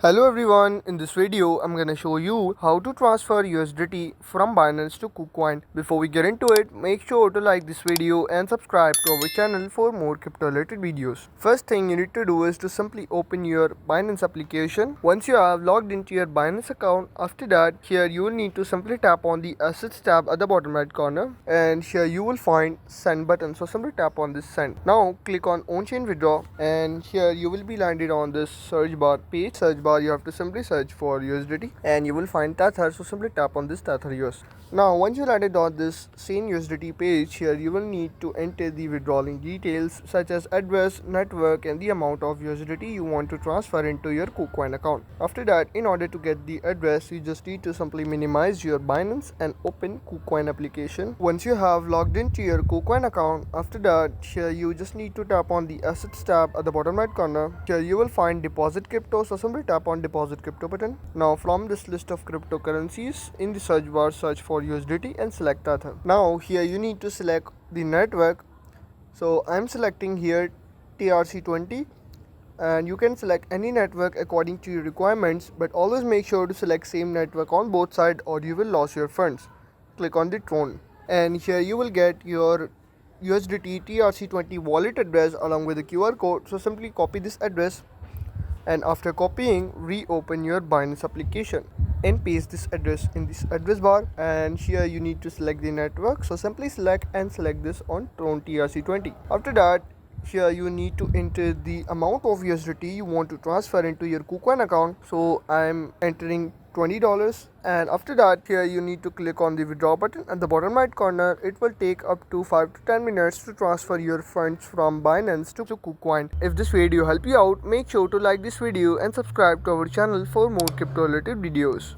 Hello everyone, in this video I'm gonna show you how to transfer USDT from Binance to Kucoin. Before we get into it, make sure to like this video and subscribe to our channel for more crypto related videos. First thing you need to do is to simply open your Binance application. Once you have logged into your Binance account, after that here you will need to simply tap on the assets tab at the bottom right corner, and here you will find send button. So simply tap on this send. Now click on on chain withdraw, and here you will be landed on this search bar page. You have to simply search for USDT and you will find Tether, so simply tap on this Tether US. Now once you landed on this same USDT page, here you will need to enter the withdrawing details such as address, network and the amount of USDT you want to transfer into your Kucoin account. After that, in order to get the address, you just need to simply minimize your Binance and open Kucoin application. Once you have logged into your Kucoin account, after that here you just need to tap on the assets tab at the bottom right corner. Here you will find deposit crypto, so simply tap on deposit crypto button. Now from this list of cryptocurrencies, in the search bar search for USDT and select Tether. Now here you need to select the network, so I'm selecting here TRC20, and you can select any network according to your requirements, but always make sure to select same network on both sides or you will lose your funds. Click on the Tron, and here you will get your USDT TRC20 wallet address along with the QR code. So simply copy this address, and after copying, reopen your Binance application and paste this address in this address bar, and here you need to select the network, so simply select and select this on Tron TRC20. After that, here you need to enter the amount of USDT you want to transfer into your Kucoin account, so I'm entering $20, and after that here you need to click on the withdraw button at the bottom right corner. It will take up to 5 to 10 minutes to transfer your funds from Binance to Kucoin. If this video helped you out, make sure to like this video and subscribe to our channel for more crypto related videos.